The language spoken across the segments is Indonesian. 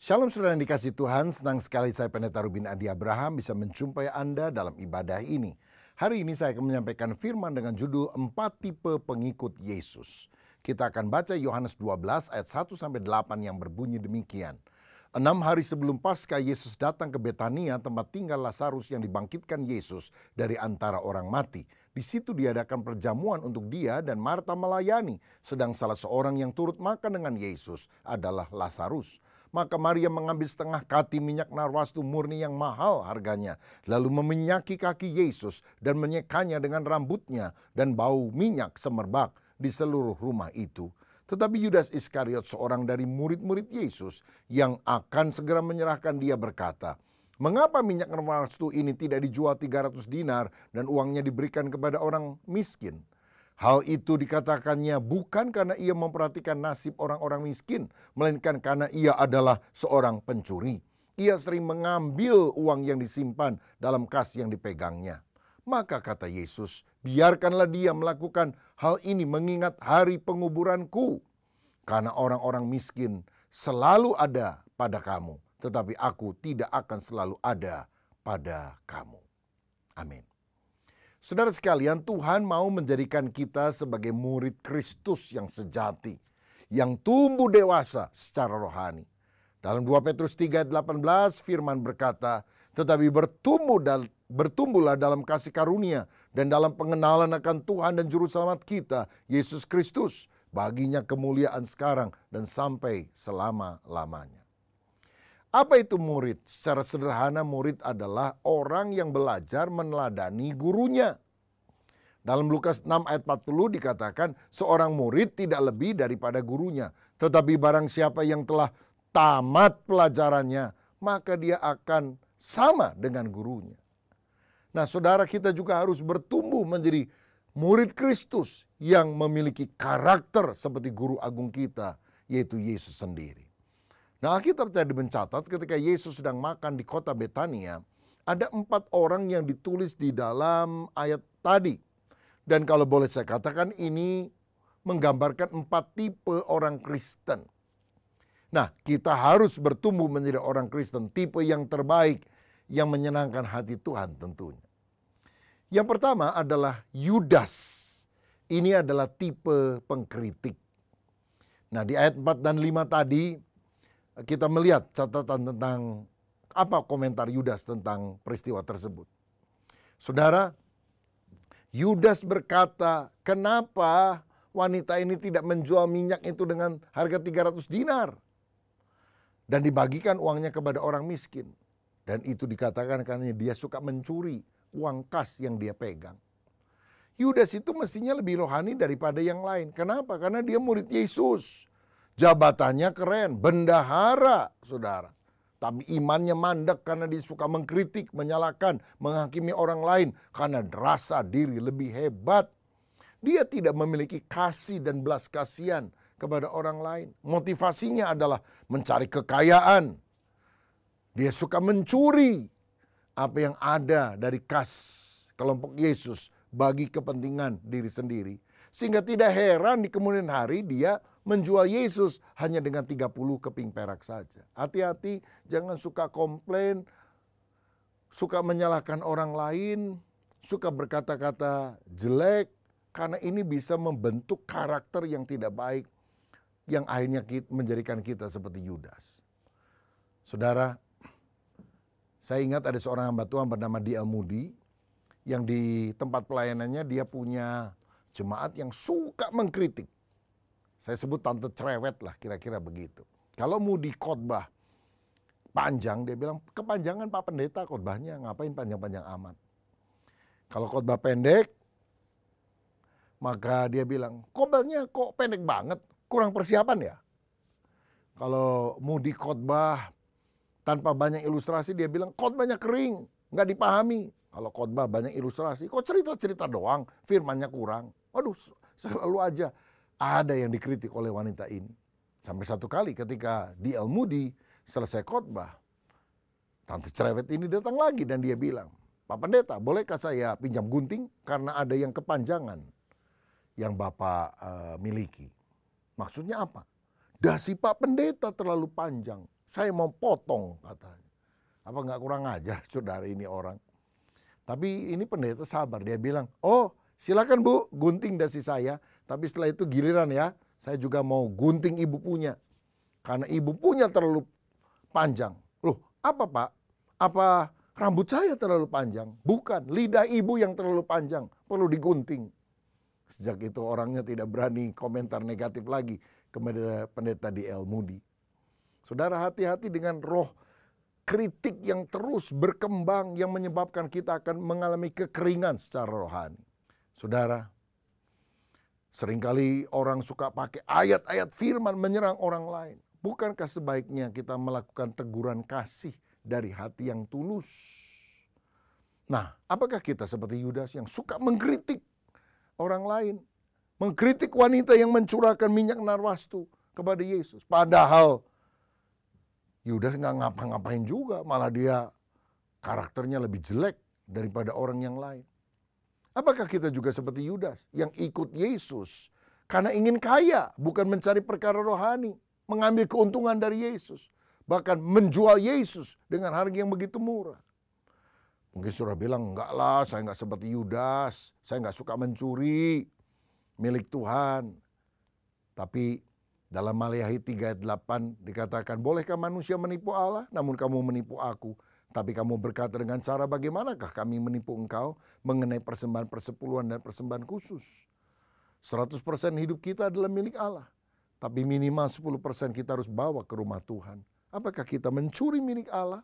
Shalom saudara yang dikasih Tuhan, senang sekali saya Pendeta Rubin Adi Abraham bisa menjumpai Anda dalam ibadah ini. Hari ini saya akan menyampaikan firman dengan judul 4 tipe pengikut Yesus. Kita akan baca Yohanes 12 ayat 1-8 yang berbunyi demikian. 6 hari sebelum Paskah Yesus datang ke Betania, tempat tinggal Lazarus yang dibangkitkan Yesus dari antara orang mati. Di situ diadakan perjamuan untuk dia dan Marta melayani, sedang salah seorang yang turut makan dengan Yesus adalah Lazarus. Maka Maria mengambil setengah kati minyak narwastu murni yang mahal harganya, lalu meminyaki kaki Yesus dan menyekanya dengan rambutnya, dan bau minyak semerbak di seluruh rumah itu. Tetapi Yudas Iskariot, seorang dari murid-murid Yesus yang akan segera menyerahkan dia, berkata, "Mengapa minyak narwastu ini tidak dijual 300 dinar dan uangnya diberikan kepada orang miskin?" Hal itu dikatakannya bukan karena ia memperhatikan nasib orang-orang miskin, melainkan karena ia adalah seorang pencuri. Ia sering mengambil uang yang disimpan dalam kas yang dipegangnya. Maka kata Yesus, "Biarkanlah dia melakukan hal ini mengingat hari penguburanku. Karena orang-orang miskin selalu ada pada kamu, tetapi aku tidak akan selalu ada pada kamu." Amin. Saudara sekalian, Tuhan mau menjadikan kita sebagai murid Kristus yang sejati, yang tumbuh dewasa secara rohani. Dalam 2 Petrus 3 ayat 18 firman berkata, "Tetapi bertumbuhlah dalam kasih karunia dan dalam pengenalan akan Tuhan dan Juru Selamat kita, Yesus Kristus. Baginya kemuliaan sekarang dan sampai selama-lamanya." Apa itu murid? Secara sederhana, murid adalah orang yang belajar meneladani gurunya. Dalam Lukas 6 ayat 40 dikatakan, "Seorang murid tidak lebih daripada gurunya. Tetapi barang siapa yang telah tamat pelajarannya, maka dia akan sama dengan gurunya." Nah, saudara, kita juga harus bertumbuh menjadi murid Kristus yang memiliki karakter seperti guru agung kita, yaitu Yesus sendiri. Nah, Alkitab tadi mencatat ketika Yesus sedang makan di kota Betania, ada 4 orang yang ditulis di dalam ayat tadi. Dan kalau boleh saya katakan, ini menggambarkan 4 tipe orang Kristen. Nah, kita harus bertumbuh menjadi orang Kristen, tipe yang terbaik, yang menyenangkan hati Tuhan tentunya. Yang pertama adalah Yudas. Ini adalah tipe pengkritik. Nah, di ayat 4 dan 5 tadi, kita melihat catatan tentang apa komentar Yudas tentang peristiwa tersebut. Saudara, Yudas berkata, "Kenapa wanita ini tidak menjual minyak itu dengan harga 300 dinar dan dibagikan uangnya kepada orang miskin?" Dan itu dikatakan karena dia suka mencuri uang kas yang dia pegang. Yudas itu mestinya lebih rohani daripada yang lain. Kenapa? Karena dia murid Yesus. Jabatannya keren, bendahara, saudara. Tapi imannya mandek karena dia suka mengkritik, menyalahkan, menghakimi orang lain karena rasa diri lebih hebat. Dia tidak memiliki kasih dan belas kasihan kepada orang lain. Motivasinya adalah mencari kekayaan. Dia suka mencuri apa yang ada dari kas kelompok Yesus bagi kepentingan diri sendiri. Sehingga tidak heran di kemudian hari dia menjual Yesus hanya dengan 30 keping perak saja. Hati-hati, jangan suka komplain, suka menyalahkan orang lain, suka berkata-kata jelek, karena ini bisa membentuk karakter yang tidak baik, yang akhirnya menjadikan kita seperti Yudas. Saudara, saya ingat ada seorang hamba Tuhan bernama D.L. Moody, yang di tempat pelayanannya dia punya jemaat yang suka mengkritik. Saya sebut tante cerewet lah, kira-kira begitu. Kalau Moody khotbah panjang, dia bilang, "Kepanjangan Pak Pendeta khotbahnya, ngapain panjang-panjang amat." Kalau khotbah pendek, maka dia bilang, "Khotbahnya kok pendek banget, kurang persiapan ya?" Kalau Moody khotbah tanpa banyak ilustrasi, dia bilang, "Khotbahnya kering, nggak dipahami." Kalau khotbah banyak ilustrasi, kok cerita-cerita doang, firmannya kurang. Waduh, selalu aja ada yang dikritik oleh wanita ini. Sampai satu kali ketika D.L. Moody selesai khotbah, tante cerewet ini datang lagi dan dia bilang, "Pak Pendeta, bolehkah saya pinjam gunting? Karena ada yang kepanjangan yang Bapak miliki." Maksudnya apa? Dasi Pak Pendeta terlalu panjang. saya mau potong katanya. Apa nggak kurang ajar saudara ini orang. Tapi ini pendeta sabar, dia bilang, oh silakan Bu gunting dasi saya. Tapi setelah itu giliran ya, saya juga mau gunting ibu punya. Karena ibu punya terlalu panjang. Loh apa Pak? Apa rambut saya terlalu panjang? Bukan, lidah ibu yang terlalu panjang, perlu digunting. Sejak itu orangnya tidak berani komentar negatif lagi kepada pendeta D.L. Moody. Saudara, hati-hati dengan roh kritik yang terus berkembang yang menyebabkan kita akan mengalami kekeringan secara rohani. Saudara, seringkali orang suka pakai ayat-ayat firman menyerang orang lain. Bukankah sebaiknya kita melakukan teguran kasih dari hati yang tulus? Nah, apakah kita seperti Yudas yang suka mengkritik orang lain? Mengkritik wanita yang mencurahkan minyak narwastu kepada Yesus. Padahal Yudas nggak ngapa-ngapain juga, malah dia karakternya lebih jelek daripada orang yang lain. Apakah kita juga seperti Yudas yang ikut Yesus karena ingin kaya, bukan mencari perkara rohani, mengambil keuntungan dari Yesus, bahkan menjual Yesus dengan harga yang begitu murah? Mungkin saudara bilang, enggak lah, saya enggak seperti Yudas, saya enggak suka mencuri milik Tuhan. Tapi dalam Maleakhi 3 ayat 8 dikatakan, bolehkah manusia menipu Allah? Namun kamu menipu aku. Tapi kamu berkata, dengan cara bagaimanakah kami menipu engkau mengenai persembahan persepuluhan dan persembahan khusus? 100% hidup kita adalah milik Allah. Tapi minimal 10% kita harus bawa ke rumah Tuhan. Apakah kita mencuri milik Allah?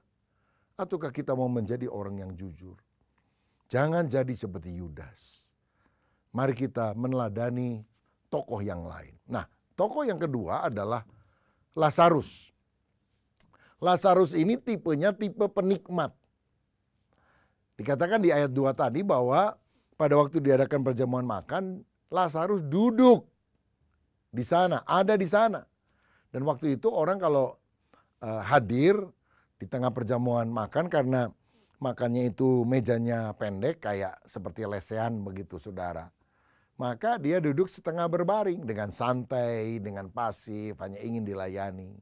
Ataukah kita mau menjadi orang yang jujur? Jangan jadi seperti Yudas. Mari kita meneladani tokoh yang lain. Nah, tokoh yang kedua adalah Lazarus. Lazarus ini tipenya tipe penikmat. Dikatakan di ayat 2 tadi bahwa pada waktu diadakan perjamuan makan, Lazarus duduk di sana, ada di sana. Dan waktu itu orang kalau hadir di tengah perjamuan makan, karena makannya itu mejanya pendek kayak seperti lesehan begitu saudara. Maka dia duduk setengah berbaring dengan santai, dengan pasif, hanya ingin dilayani.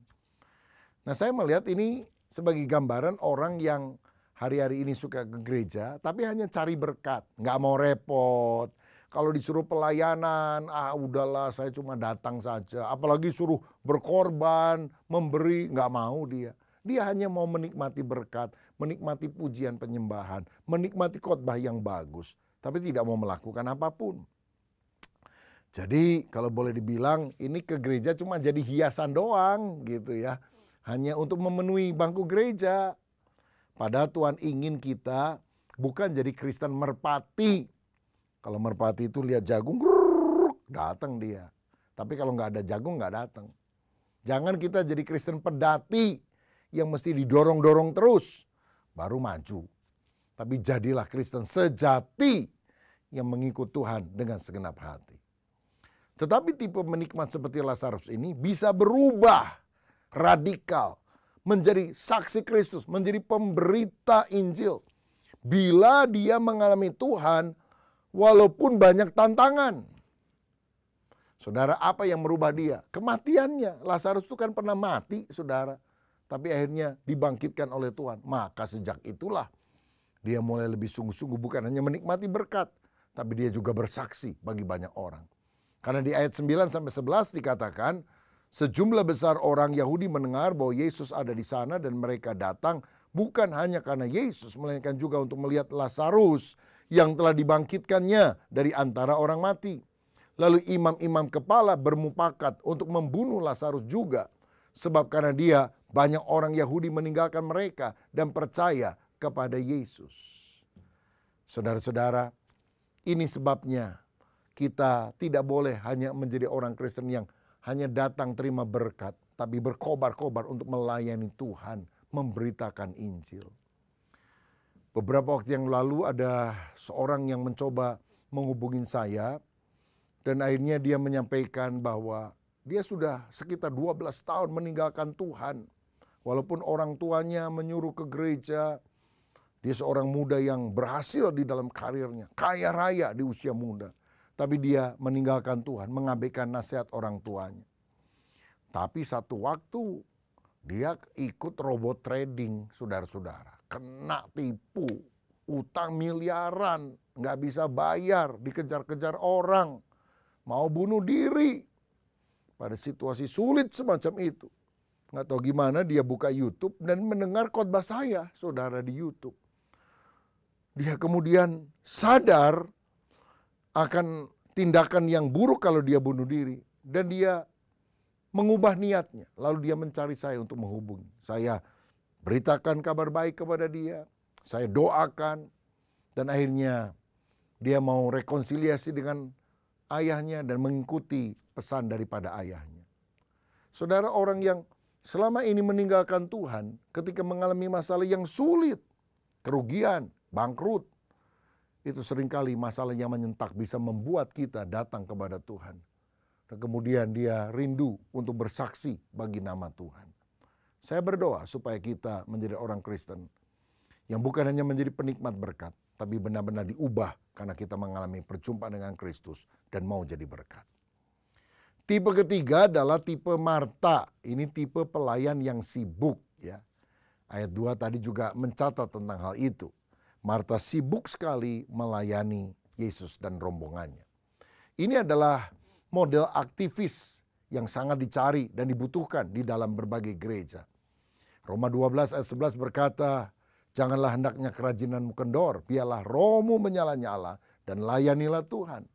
Nah, saya melihat ini sebagai gambaran orang yang hari-hari ini suka ke gereja tapi hanya cari berkat, nggak mau repot. Kalau disuruh pelayanan, udahlah saya cuma datang saja. Apalagi suruh berkorban, memberi, nggak mau dia. Dia hanya mau menikmati berkat, menikmati pujian penyembahan, menikmati khotbah yang bagus, tapi tidak mau melakukan apapun. Jadi kalau boleh dibilang ini ke gereja cuma jadi hiasan doang gitu ya. Hanya untuk memenuhi bangku gereja. Padahal Tuhan ingin kita bukan jadi Kristen merpati. Kalau merpati itu lihat jagung, datang dia. Tapi kalau nggak ada jagung nggak datang. Jangan kita jadi Kristen pedati yang mesti didorong-dorong terus, baru maju. Tapi jadilah Kristen sejati yang mengikut Tuhan dengan segenap hati. Tetapi tipe menikmat seperti Lazarus ini bisa berubah radikal, menjadi saksi Kristus, menjadi pemberita Injil. Bila dia mengalami Tuhan, walaupun banyak tantangan. Saudara, apa yang merubah dia? Kematiannya. Lazarus itu kan pernah mati, saudara. Tapi akhirnya dibangkitkan oleh Tuhan. Maka sejak itulah dia mulai lebih sungguh-sungguh bukan hanya menikmati berkat, tapi dia juga bersaksi bagi banyak orang. Karena di ayat 9-11 dikatakan, sejumlah besar orang Yahudi mendengar bahwa Yesus ada di sana dan mereka datang bukan hanya karena Yesus, melainkan juga untuk melihat Lazarus yang telah dibangkitkannya dari antara orang mati. Lalu imam-imam kepala bermufakat untuk membunuh Lazarus juga. Sebab karena dia, banyak orang Yahudi meninggalkan mereka dan percaya kepada Yesus. Saudara-saudara, ini sebabnya kita tidak boleh hanya menjadi orang Kristen yang hanya datang terima berkat, tapi berkobar-kobar untuk melayani Tuhan, memberitakan Injil. Beberapa waktu yang lalu ada seorang yang mencoba menghubungi saya, dan akhirnya dia menyampaikan bahwa dia sudah sekitar 12 tahun meninggalkan Tuhan. Walaupun orang tuanya menyuruh ke gereja, dia seorang muda yang berhasil di dalam karirnya, kaya raya di usia muda. Tapi dia meninggalkan Tuhan, mengabaikan nasihat orang tuanya. Tapi satu waktu Dia ikut robot trading, saudara-saudara. Kena tipu, utang miliaran, nggak bisa bayar, dikejar-kejar orang, mau bunuh diri. Pada situasi sulit semacam itu. Nggak tahu gimana dia buka YouTube dan mendengar khotbah saya, saudara, di YouTube. Dia kemudian sadar akan tindakan yang buruk kalau dia bunuh diri. Dan dia mengubah niatnya. Lalu dia mencari saya untuk menghubungi. Saya beritakan kabar baik kepada dia. Saya doakan. Dan akhirnya dia mau rekonsiliasi dengan ayahnya dan mengikuti pesan daripada ayahnya. Saudara, orang yang selama ini meninggalkan Tuhan ketika mengalami masalah yang sulit, kerugian, bangkrut, itu seringkali masalah yang menyentak bisa membuat kita datang kepada Tuhan. Dan kemudian dia rindu untuk bersaksi bagi nama Tuhan. Saya berdoa supaya kita menjadi orang Kristen yang bukan hanya menjadi penikmat berkat, tapi benar-benar diubah karena kita mengalami perjumpaan dengan Kristus dan mau jadi berkat. Tipe ketiga adalah tipe Marta. Ini tipe pelayan yang sibuk, ya. Ayat 2 tadi juga mencatat tentang hal itu. Marta sibuk sekali melayani Yesus dan rombongannya. Ini adalah model aktivis yang sangat dicari dan dibutuhkan di dalam berbagai gereja. Roma 12 ayat 11 berkata, janganlah hendaknya kerajinanmu kendor, biarlah rohmu menyala-nyala dan layanilah Tuhan.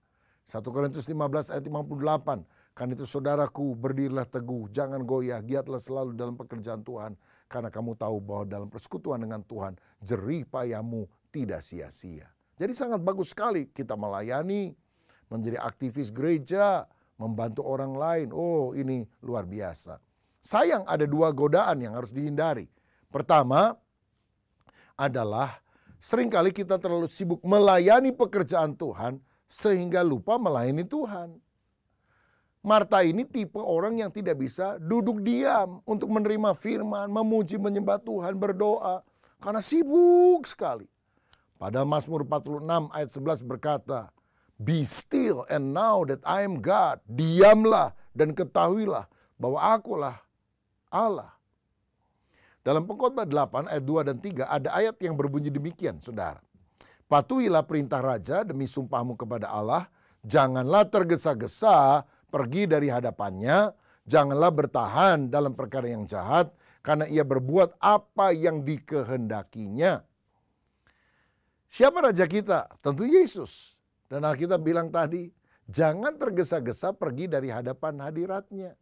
1 Korintus 15 ayat 58, kan itu saudaraku, berdirilah teguh, jangan goyah, giatlah selalu dalam pekerjaan Tuhan, karena kamu tahu bahwa dalam persekutuan dengan Tuhan, jerih payahmu tidak sia-sia. Jadi sangat bagus sekali kita melayani, menjadi aktivis gereja, membantu orang lain. Oh, ini luar biasa. Sayang, ada 2 godaan yang harus dihindari. Pertama adalah seringkali kita terlalu sibuk melayani pekerjaan Tuhan sehingga lupa melayani Tuhan. Marta ini tipe orang yang tidak bisa duduk diam untuk menerima firman, memuji, menyembah Tuhan, berdoa. Karena sibuk sekali. Padahal Mazmur 46 ayat 11 berkata, be still and know that I am God. Diamlah dan ketahuilah bahwa akulah Allah. Dalam Pengkhotbah 8 ayat 2 dan 3 ada ayat yang berbunyi demikian, saudara. Patuhilah perintah raja demi sumpahmu kepada Allah. Janganlah tergesa-gesa pergi dari hadapannya. Janganlah bertahan dalam perkara yang jahat. Karena ia berbuat apa yang dikehendakinya. Siapa raja kita? Tentu Yesus. Dan Alkitab bilang tadi, jangan tergesa-gesa pergi dari hadapan hadiratnya.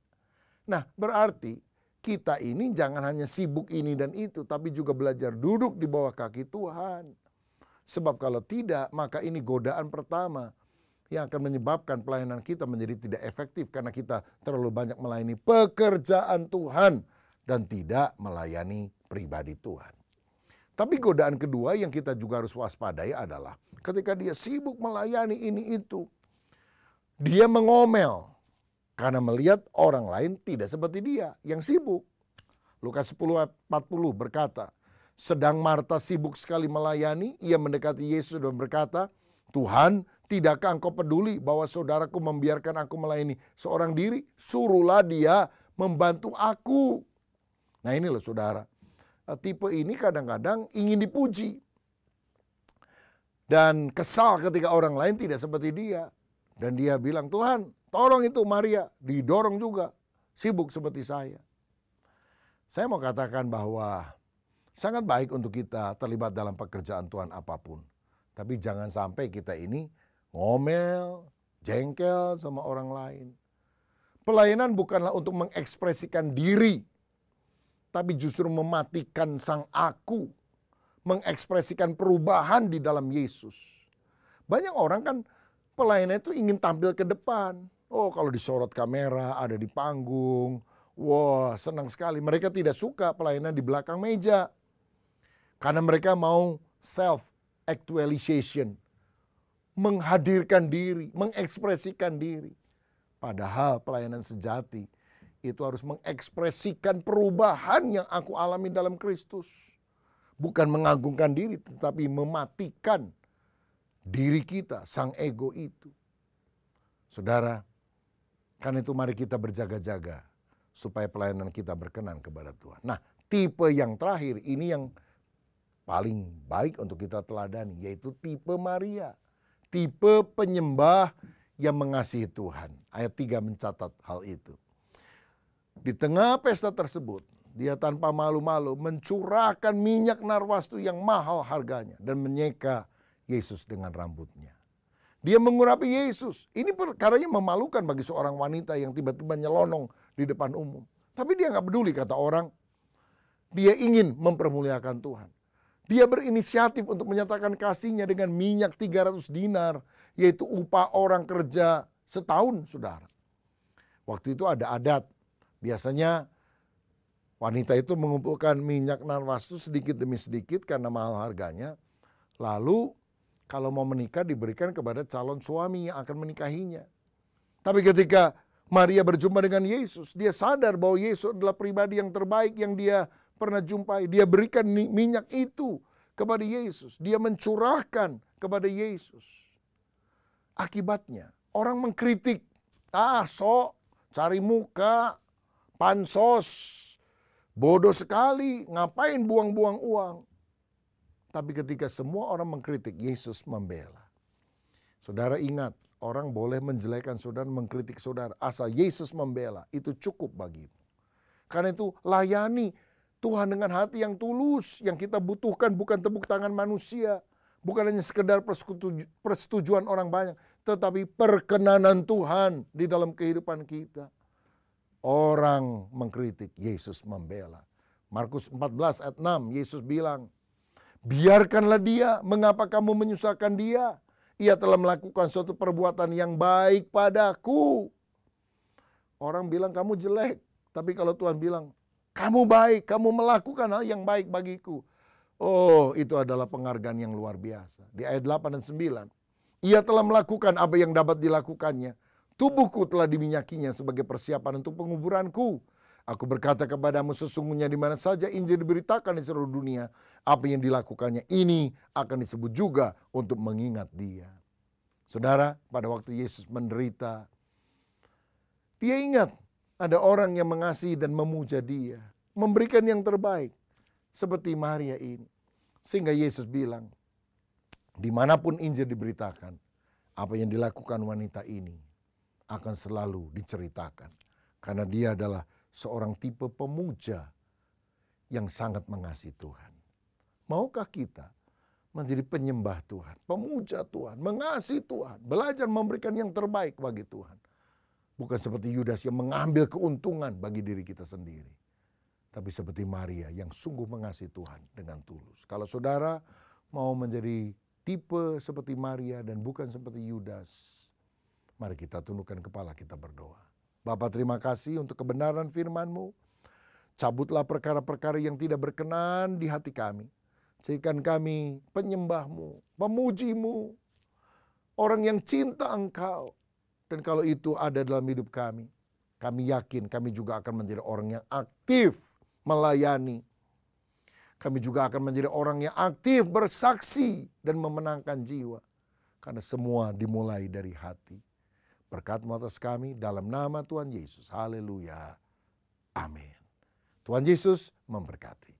Nah, berarti kita ini jangan hanya sibuk ini dan itu, tapi juga belajar duduk di bawah kaki Tuhan. Sebab kalau tidak, maka ini godaan pertama yang akan menyebabkan pelayanan kita menjadi tidak efektif karena kita terlalu banyak melayani pekerjaan Tuhan dan tidak melayani pribadi Tuhan. Tapi godaan kedua yang kita juga harus waspadai adalah ketika dia sibuk melayani ini itu, dia mengomel karena melihat orang lain tidak seperti dia yang sibuk. Lukas 10 ayat 40 berkata, sedang Marta sibuk sekali melayani, ia mendekati Yesus dan berkata, Tuhan, tidakkah engkau peduli bahwa saudaraku membiarkan aku melayani seorang diri? Suruhlah dia membantu aku. Nah ini loh saudara, tipe ini kadang-kadang ingin dipuji. Dan kesal ketika orang lain tidak seperti dia. Dan dia bilang, Tuhan tolong itu Maria, didorong juga, sibuk seperti saya. Saya mau katakan bahwa sangat baik untuk kita terlibat dalam pekerjaan Tuhan apapun. Tapi jangan sampai kita ini ngomel, jengkel sama orang lain. Pelayanan bukanlah untuk mengekspresikan diri, tapi justru mematikan sang aku, mengekspresikan perubahan di dalam Yesus. Banyak orang kan pelayanan itu ingin tampil ke depan. Oh, kalau disorot kamera, ada di panggung. Wah, senang sekali. Mereka tidak suka pelayanan di belakang meja. Karena mereka mau self-actualization. Menghadirkan diri, mengekspresikan diri. Padahal pelayanan sejati itu harus mengekspresikan perubahan yang aku alami dalam Kristus. Bukan mengagungkan diri, tetapi mematikan diri kita, sang ego itu. Saudara, karena itu mari kita berjaga-jaga supaya pelayanan kita berkenan kepada Tuhan. Nah, tipe yang terakhir ini yang paling baik untuk kita teladani, yaitu tipe Maria. Tipe penyembah yang mengasihi Tuhan. Ayat 3 mencatat hal itu. Di tengah pesta tersebut, dia tanpa malu-malu mencurahkan minyak narwastu yang mahal harganya dan menyeka Yesus dengan rambutnya. Dia mengurapi Yesus. Ini perkaranya memalukan bagi seorang wanita yang tiba-tiba nyelonong di depan umum. Tapi dia nggak peduli, kata orang. Dia ingin mempermuliakan Tuhan. Dia berinisiatif untuk menyatakan kasihnya dengan minyak 300 dinar, yaitu upah orang kerja setahun, saudara. Waktu itu ada adat. Biasanya wanita itu mengumpulkan minyak narwastu sedikit demi sedikit karena mahal harganya. Lalu kalau mau menikah diberikan kepada calon suami yang akan menikahinya. Tapi ketika Maria berjumpa dengan Yesus, dia sadar bahwa Yesus adalah pribadi yang terbaik yang dia pernah jumpai. Dia berikan minyak itu kepada Yesus. Dia mencurahkan kepada Yesus. Akibatnya orang mengkritik. Cari muka, pansos, bodoh sekali, ngapain buang-buang uang. Tapi ketika semua orang mengkritik, Yesus membela. Saudara ingat, orang boleh menjelekkan saudara, mengkritik saudara. Asal Yesus membela, itu cukup bagimu. Karena itu layani Tuhan dengan hati yang tulus. Yang kita butuhkan bukan tepuk tangan manusia. Bukan hanya sekedar persetujuan orang banyak. Tetapi perkenanan Tuhan di dalam kehidupan kita. Orang mengkritik, Yesus membela. Markus 14 ayat 6, Yesus bilang, biarkanlah dia, mengapa kamu menyusahkan dia? Ia telah melakukan suatu perbuatan yang baik padaku. Orang bilang kamu jelek, tapi kalau Tuhan bilang, kamu baik, kamu melakukan hal yang baik bagiku. Oh, itu adalah penghargaan yang luar biasa. Di ayat 8 dan 9, ia telah melakukan apa yang dapat dilakukannya. Tubuhku telah diminyakinya sebagai persiapan untuk penguburanku. Aku berkata kepadamu, sesungguhnya di mana saja Injil diberitakan di seluruh dunia, apa yang dilakukannya ini akan disebut juga untuk mengingat dia. Saudara, pada waktu Yesus menderita, dia ingat ada orang yang mengasihi dan memuja dia, memberikan yang terbaik seperti Maria ini. Sehingga Yesus bilang, dimanapun Injil diberitakan, apa yang dilakukan wanita ini akan selalu diceritakan. Karena dia adalah seorang tipe pemuja yang sangat mengasihi Tuhan. Maukah kita menjadi penyembah Tuhan, pemuja Tuhan, mengasihi Tuhan, belajar memberikan yang terbaik bagi Tuhan. Bukan seperti Yudas yang mengambil keuntungan bagi diri kita sendiri. Tapi seperti Maria yang sungguh mengasihi Tuhan dengan tulus. Kalau saudara mau menjadi tipe seperti Maria dan bukan seperti Yudas, mari kita tundukkan kepala, kita berdoa. Bapa, terima kasih untuk kebenaran firman-Mu. Cabutlah perkara-perkara yang tidak berkenan di hati kami. Jadikan kami penyembah-Mu, pemuji-Mu, orang yang cinta Engkau. Dan kalau itu ada dalam hidup kami yakin kami juga akan menjadi orang yang aktif melayani. Kami juga akan menjadi orang yang aktif bersaksi dan memenangkan jiwa. Karena semua dimulai dari hati. Berkat-Mu atas kami dalam nama Tuhan Yesus. Haleluya. Amin. Tuhan Yesus memberkati.